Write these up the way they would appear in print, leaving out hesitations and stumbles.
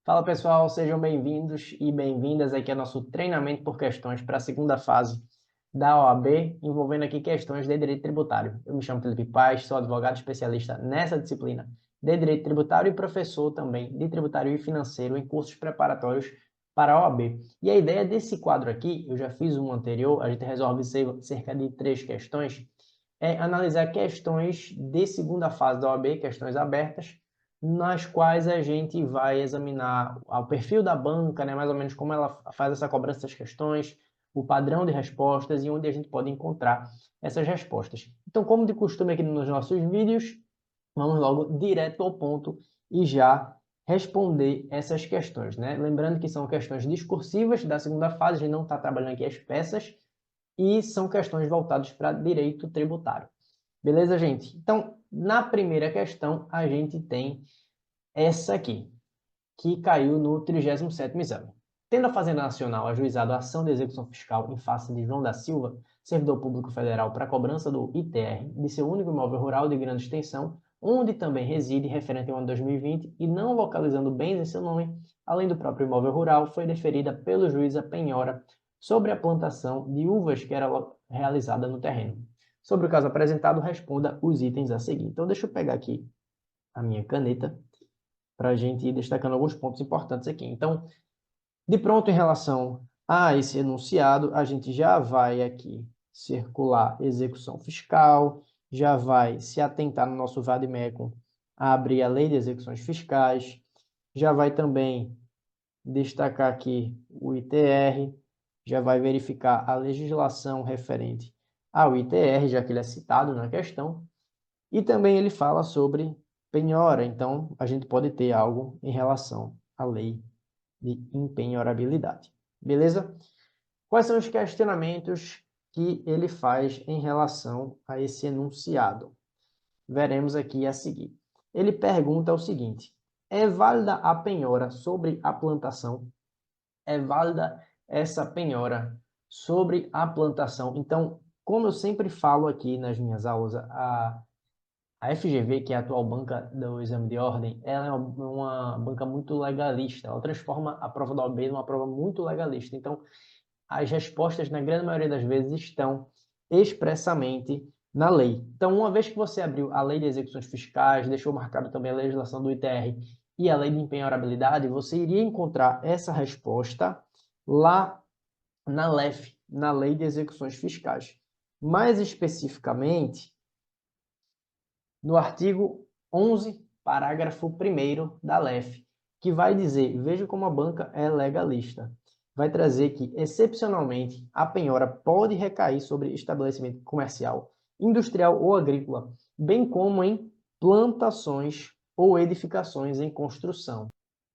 Fala pessoal, sejam bem-vindos e bem-vindas aqui ao nosso treinamento por questões para a segunda fase da OAB, envolvendo aqui questões de direito tributário. Eu me chamo Felipe Paz, sou advogado especialista nessa disciplina de direito tributário e professor também de tributário e financeiro em cursos preparatórios para a OAB. E a ideia desse quadro aqui, eu já fiz um anterior, a gente resolve cerca de 3 questões, é analisar questões de segunda fase da OAB, questões abertas, nas quais a gente vai examinar o perfil da banca, né, mais ou menos como ela faz essa cobrança das questões, o padrão de respostas e onde a gente pode encontrar essas respostas. Então, como de costume aqui nos nossos vídeos, vamos logo direto ao ponto e já responder essas questões, né? Lembrando que são questões discursivas da segunda fase, a gente não está trabalhando aqui as peças, e são questões voltadas para direito tributário. Beleza, gente? Então, na primeira questão, a gente tem essa aqui, que caiu no 37º exame. Tendo a Fazenda Nacional ajuizado a ação de execução fiscal em face de João da Silva, servidor público federal, para a cobrança do ITR de seu único imóvel rural de grande extensão, onde também reside referente ao ano 2020 e não localizando bens em seu nome, além do próprio imóvel rural, foi deferida pelo juiz a penhora sobre a plantação de uvas que era realizada no terreno. Sobre o caso apresentado, responda os itens a seguir. Então, deixa eu pegar aqui a minha caneta para a gente ir destacando alguns pontos importantes aqui. Então, de pronto, em relação a esse enunciado, a gente já vai aqui circular execução fiscal, já vai se atentar no nosso vade-mecum a abrir a lei de execuções fiscais, já vai também destacar aqui o ITR, já vai verificar a legislação referente ao ITR, já que ele é citado na questão, e também ele fala sobre penhora, então a gente pode ter algo em relação à lei de impenhorabilidade. Beleza? Quais são os questionamentos que ele faz em relação a esse enunciado? Veremos aqui a seguir. Ele pergunta o seguinte: é válida a penhora sobre a plantação? É válida essa penhora sobre a plantação? Então, como eu sempre falo aqui nas minhas aulas, a FGV, que é a atual banca do exame de ordem, ela é uma banca muito legalista. Ela transforma a prova da OAB numa prova muito legalista. Então, as respostas, na grande maioria das vezes, estão expressamente na lei. Então, uma vez que você abriu a lei de execuções fiscais, deixou marcado também a legislação do ITR e a lei de empenhorabilidade, você iria encontrar essa resposta lá na LEF, na lei de execuções fiscais. Mais especificamente, no artigo 11, parágrafo 1º da LEF, que vai dizer, veja como a banca é legalista, vai trazer que, excepcionalmente, a penhora pode recair sobre estabelecimento comercial, industrial ou agrícola, bem como em plantações ou edificações em construção.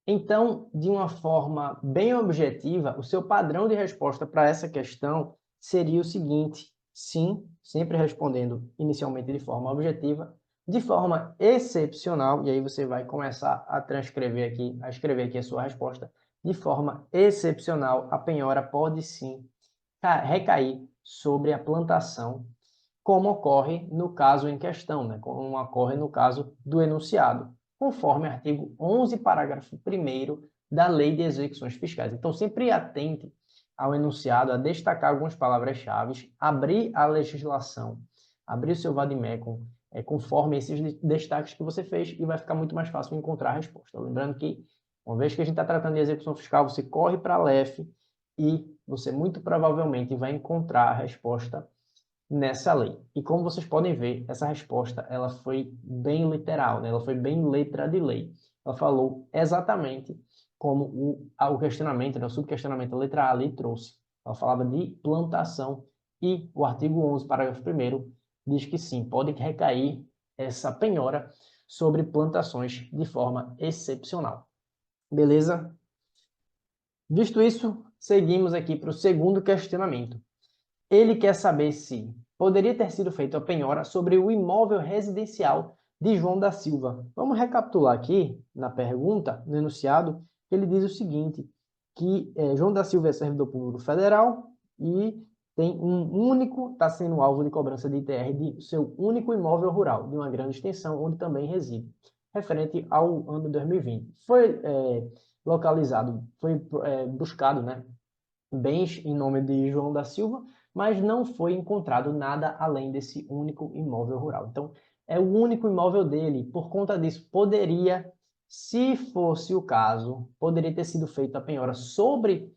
Então, de uma forma bem objetiva, o seu padrão de resposta para essa questão seria o seguinte: sim, sempre respondendo inicialmente de forma objetiva, de forma excepcional, e aí você vai começar a transcrever aqui, a escrever aqui a sua resposta. De forma excepcional, a penhora pode sim recair sobre a plantação, como ocorre no caso em questão, né? Como ocorre no caso do enunciado, conforme artigo 11, parágrafo 1º da Lei de Execuções Fiscais. Então, sempre atente ao enunciado, a destacar algumas palavras-chave, abrir a legislação, abrir o seu vade-mecum, conforme esses destaques que você fez, e vai ficar muito mais fácil encontrar a resposta. Lembrando que, uma vez que a gente está tratando de execução fiscal, você corre para a LEF e você muito provavelmente vai encontrar a resposta nessa lei. E como vocês podem ver, essa resposta ela foi bem literal, né? Ela foi bem letra de lei. Ela falou exatamente como o questionamento, né? O subquestionamento, a letra A ali trouxe. Ela falava de plantação e o artigo 11, parágrafo 1º, diz que sim, pode recair essa penhora sobre plantações de forma excepcional. Beleza? Visto isso, seguimos aqui para o segundo questionamento. Ele quer saber se poderia ter sido feita a penhora sobre o imóvel residencial de João da Silva. Vamos recapitular aqui na pergunta, no enunciado, ele diz o seguinte, que João da Silva é servidor público federal e tem está sendo alvo de cobrança de ITR de seu único imóvel rural, de uma grande extensão, onde também reside, referente ao ano 2020. Foi localizado, foi buscado, né, bens em nome de João da Silva, mas não foi encontrado nada além desse único imóvel rural. Então, é o único imóvel dele. Por conta disso, poderia, se fosse o caso, poderia ter sido feita a penhora sobre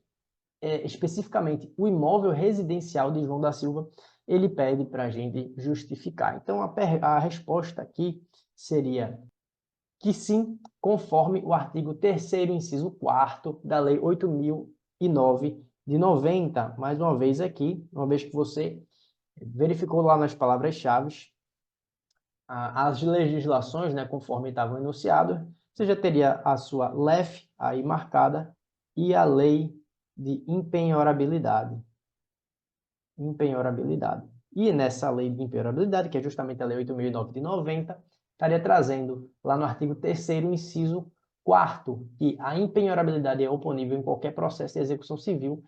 especificamente o imóvel residencial de João da Silva. Ele pede para a gente justificar. Então, a resposta aqui seria que sim, conforme o artigo 3º, inciso 4º da Lei 8.009 de 90. Mais uma vez aqui, uma vez que você verificou lá nas palavras-chave as legislações, né, conforme estavam enunciadas, você já teria a sua LEF aí marcada e a Lei de Impenhorabilidade. E nessa lei de impenhorabilidade, que é justamente a Lei 8.009 de 90, estaria trazendo lá no artigo 3º, inciso 4º, que a impenhorabilidade é oponível em qualquer processo de execução civil,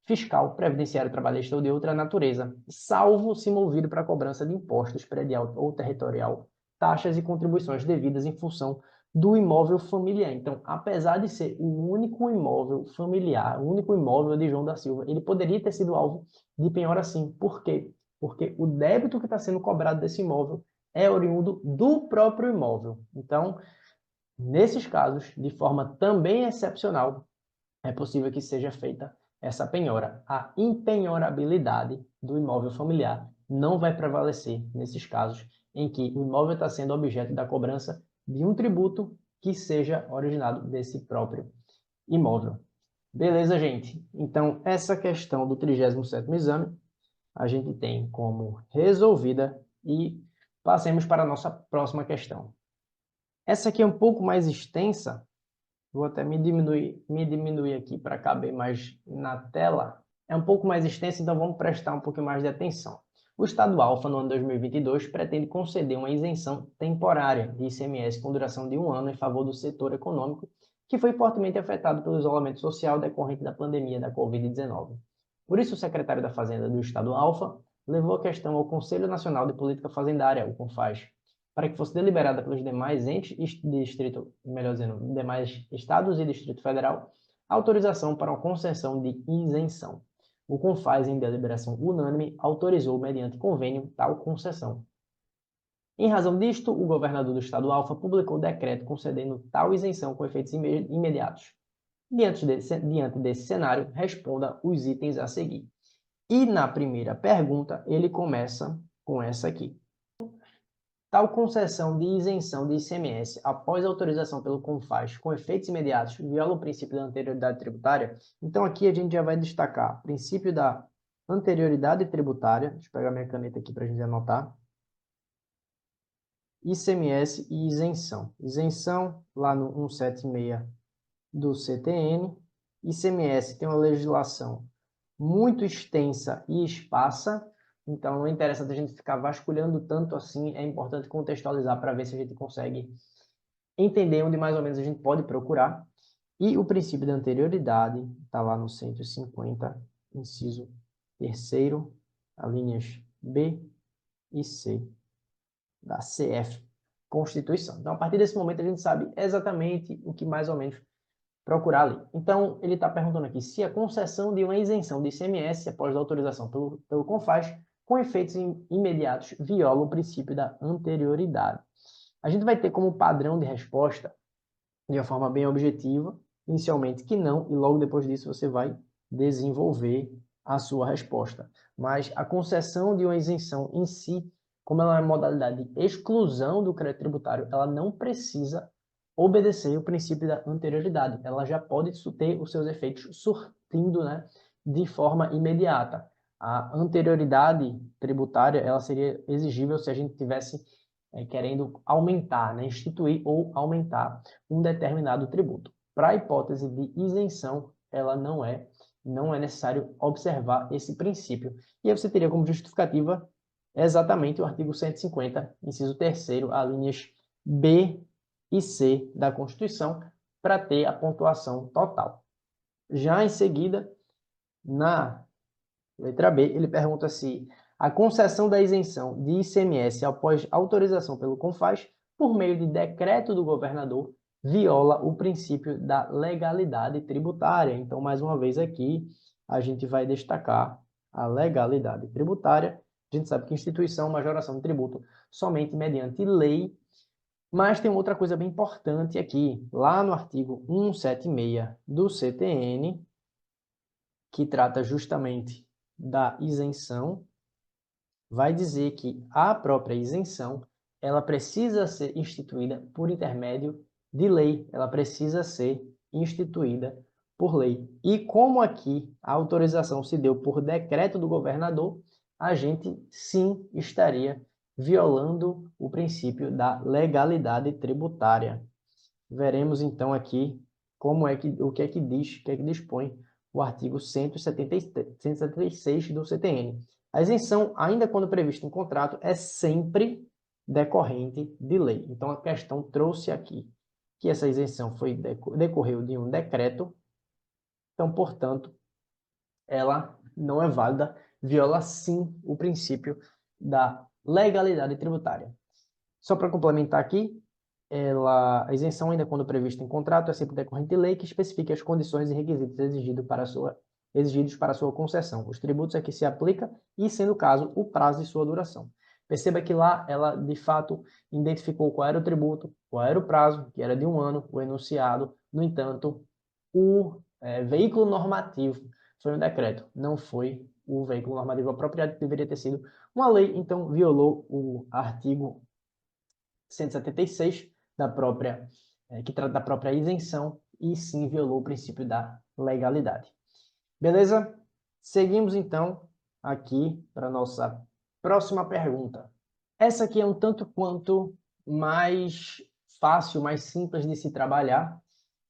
fiscal, previdenciário, trabalhista ou de outra natureza, salvo se movido para a cobrança de impostos predial ou territorial, taxas e contribuições devidas em função do imóvel familiar. Então, apesar de ser o único imóvel familiar, o único imóvel de João da Silva, ele poderia ter sido alvo de penhora sim. Por quê? Porque o débito que está sendo cobrado desse imóvel é oriundo do próprio imóvel. Então, nesses casos, de forma também excepcional, é possível que seja feita essa penhora. A impenhorabilidade do imóvel familiar não vai prevalecer nesses casos em que o imóvel está sendo objeto da cobrança de um tributo que seja originado desse próprio imóvel. Beleza, gente? Então, essa questão do 37º exame a gente tem como resolvida e passemos para a nossa próxima questão. Essa aqui é um pouco mais extensa, vou até me diminuir aqui para caber mais na tela. É um pouco mais extensa, então vamos prestar um pouquinho mais de atenção. O Estado Alfa, no ano 2022, pretende conceder uma isenção temporária de ICMS com duração de 1 ano em favor do setor econômico, que foi fortemente afetado pelo isolamento social decorrente da pandemia da Covid-19. Por isso, o secretário da Fazenda do Estado Alfa levou a questão ao Conselho Nacional de Política Fazendária, o CONFAS, para que fosse deliberada pelos demais entes e distrito, melhor dizendo, demais estados e Distrito Federal, autorização para uma concessão de isenção. O CONFAS, em deliberação unânime, autorizou, mediante convênio, tal concessão. Em razão disto, o governador do estado Alfa publicou decreto concedendo tal isenção com efeitos imediatos. Diante desse cenário, responda os itens a seguir. E na primeira pergunta, ele começa com essa aqui. Tal concessão de isenção de ICMS após autorização pelo CONFAS com efeitos imediatos viola o princípio da anterioridade tributária. Então aqui a gente já vai destacar o princípio da anterioridade tributária. Deixa eu pegar minha caneta aqui para a gente anotar. ICMS e isenção. Isenção lá no 176 do CTN. ICMS tem uma legislação muito extensa e esparsa. Então, não é interessante a gente ficar vasculhando tanto assim, é importante contextualizar para ver se a gente consegue entender onde mais ou menos a gente pode procurar. E o princípio da anterioridade está lá no 150, inciso 3º, as linhas B e C da CF, Constituição. Então, a partir desse momento, a gente sabe exatamente o que mais ou menos procurar ali. Então, ele está perguntando aqui se a concessão de uma isenção de ICMS após a autorização pelo CONFAS com efeitos imediatos viola o princípio da anterioridade. A gente vai ter como padrão de resposta, de uma forma bem objetiva, inicialmente que não, e logo depois disso você vai desenvolver a sua resposta. Mas a concessão de uma isenção em si, como ela é uma modalidade de exclusão do crédito tributário, ela não precisa obedecer o princípio da anterioridade. Ela já pode ter os seus efeitos surtindo, né, de forma imediata. A anterioridade tributária ela seria exigível se a gente tivesse querendo aumentar, né, instituir ou aumentar um determinado tributo. Para a hipótese de isenção, ela não é necessário observar esse princípio. E aí você teria como justificativa exatamente o artigo 150, inciso 3º, as linhas B e C da Constituição, para ter a pontuação total. Já em seguida, na letra B, ele pergunta se a concessão da isenção de ICMS após autorização pelo CONFAS, por meio de decreto do governador, viola o princípio da legalidade tributária. Então, mais uma vez aqui, a gente vai destacar a legalidade tributária. A gente sabe que instituição, majoração de tributo somente mediante lei, mas tem outra coisa bem importante aqui, lá no artigo 176 do CTN, que trata justamente da isenção, vai dizer que a própria isenção, ela precisa ser instituída por intermédio de lei, ela precisa ser instituída por lei. E como aqui a autorização se deu por decreto do governador, a gente sim estaria violando o princípio da legalidade tributária. Veremos então aqui o que é que diz, o que é que dispõe o artigo 176 do CTN. A isenção, ainda quando prevista em contrato, é sempre decorrente de lei. Então, a questão trouxe aqui que essa isenção decorreu de um decreto, então, portanto, ela não é válida, viola sim o princípio da legalidade tributária. Só para complementar aqui, a isenção, ainda quando prevista em contrato, é sempre decorrente de lei que especifique as condições e requisitos exigidos para sua concessão, os tributos a que se aplica e, sendo o caso, o prazo de sua duração. Perceba que lá ela, de fato, identificou qual era o tributo, qual era o prazo, que era de 1 ano, o enunciado. No entanto, o veículo normativo foi um decreto, não foi o veículo normativo apropriado, que deveria ter sido uma lei, então violou o artigo 176 da própria, que trata da própria isenção e sim violou o princípio da legalidade. Beleza? Seguimos então aqui para a nossa próxima pergunta. Essa aqui é um tanto quanto mais fácil, mais simples de se trabalhar,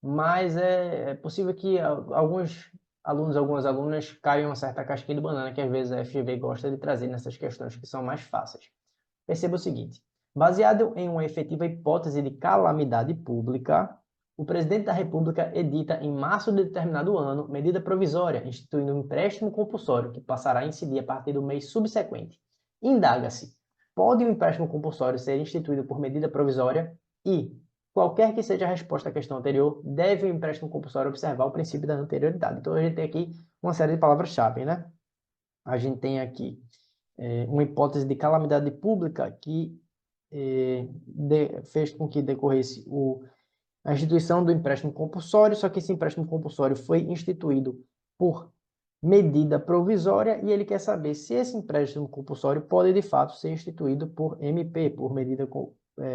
mas é possível que alguns alunos, algumas alunas caiam uma certa casquinha de banana que às vezes a FGV gosta de trazer nessas questões que são mais fáceis. Perceba o seguinte: baseado em uma efetiva hipótese de calamidade pública, o presidente da República edita, em março de determinado ano, medida provisória instituindo um empréstimo compulsório que passará a incidir a partir do mês subsequente. Indaga-se: pode o empréstimo compulsório ser instituído por medida provisória? E, qualquer que seja a resposta à questão anterior, deve o empréstimo compulsório observar o princípio da anterioridade. Então, a gente tem aqui uma série de palavras-chave, né? A gente tem aqui uma hipótese de calamidade pública que fez com que decorresse a instituição do empréstimo compulsório, só que esse empréstimo compulsório foi instituído por medida provisória e ele quer saber se esse empréstimo compulsório pode de fato ser instituído por MP, por medida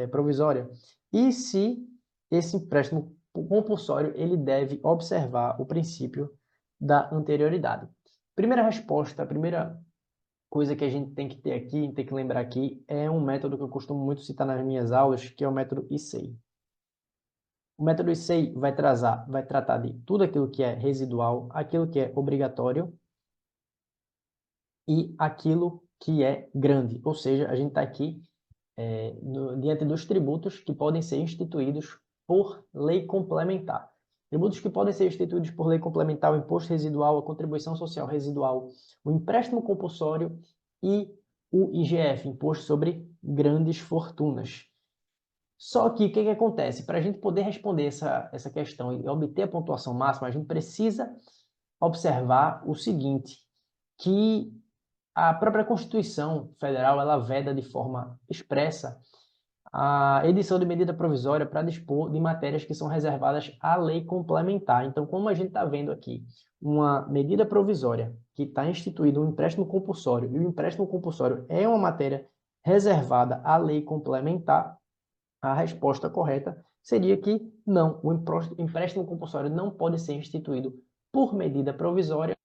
provisória, e se esse empréstimo compulsório ele deve observar o princípio da anterioridade. Primeira resposta, a primeira coisa que a gente tem que ter aqui, tem que lembrar aqui, é um método que eu costumo muito citar nas minhas aulas, que é o método ICEI. O método ICEI vai tratar de tudo aquilo que é residual, aquilo que é obrigatório e aquilo que é grande. Ou seja, a gente está aqui diante dos tributos que podem ser instituídos por lei complementar. Tributos que podem ser instituídos por lei complementar: o imposto residual, a contribuição social residual, o empréstimo compulsório e o IGF, Imposto sobre Grandes Fortunas. Só que o que acontece? Para a gente poder responder essa questão e obter a pontuação máxima, a gente precisa observar o seguinte, que a própria Constituição Federal ela veda de forma expressa a edição de medida provisória para dispor de matérias que são reservadas à lei complementar. Então, como a gente está vendo aqui, uma medida provisória que está instituído um empréstimo compulsório, e o empréstimo compulsório é uma matéria reservada à lei complementar, a resposta correta seria que não, o empréstimo compulsório não pode ser instituído por medida provisória,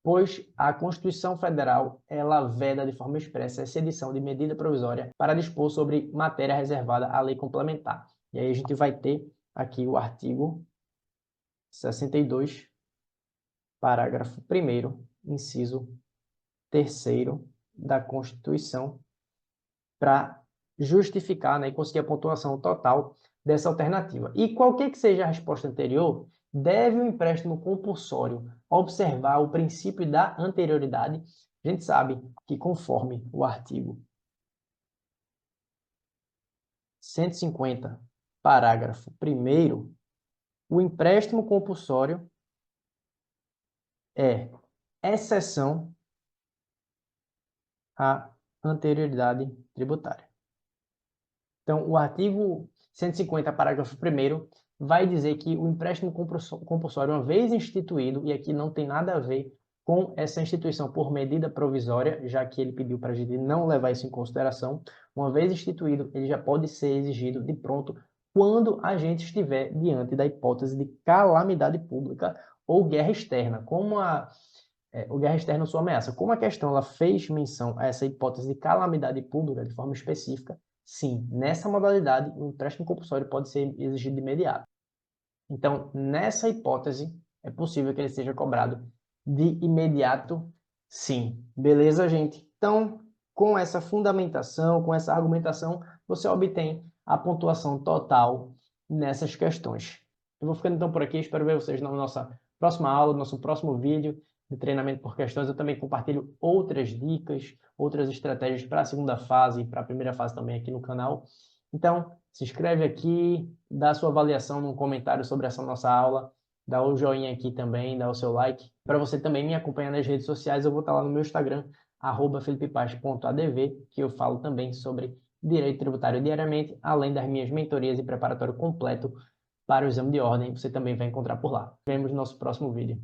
pois a Constituição Federal ela veda de forma expressa essa edição de medida provisória para dispor sobre matéria reservada à lei complementar. E aí a gente vai ter aqui o artigo 62, parágrafo 1º, inciso 3º da Constituição, para justificar, né, e conseguir a pontuação total dessa alternativa. E qualquer que seja a resposta anterior, deve o empréstimo compulsório observar o princípio da anterioridade? A gente sabe que, conforme o artigo 150 parágrafo 1º, o empréstimo compulsório é exceção à anterioridade tributária. Então, o artigo 150, parágrafo 1º, vai dizer que o empréstimo compulsório, uma vez instituído, e aqui não tem nada a ver com essa instituição por medida provisória, já que ele pediu para a gente não levar isso em consideração, uma vez instituído, ele já pode ser exigido de pronto quando a gente estiver diante da hipótese de calamidade pública ou guerra externa, como o guerra externa ou sua ameaça. Como a questão ela fez menção a essa hipótese de calamidade pública de forma específica, sim, nessa modalidade, o empréstimo compulsório pode ser exigido de imediato. Então, nessa hipótese, é possível que ele seja cobrado de imediato, sim. Beleza, gente? Então, com essa fundamentação, com essa argumentação, você obtém a pontuação total nessas questões. Eu vou ficando então por aqui, espero ver vocês na nossa próxima aula, no nosso próximo vídeo de treinamento por questões. Eu também compartilho outras dicas, outras estratégias para a segunda fase e para a primeira fase também aqui no canal. Então, se inscreve aqui, dá sua avaliação no comentário sobre essa nossa aula, dá o joinha aqui também, dá o seu like. Para você também me acompanhar nas redes sociais, eu vou estar lá no meu Instagram, @felipepaz.adv, que eu falo também sobre direito tributário diariamente, além das minhas mentorias e preparatório completo para o exame de ordem, você também vai encontrar por lá. Nos vemos no nosso próximo vídeo.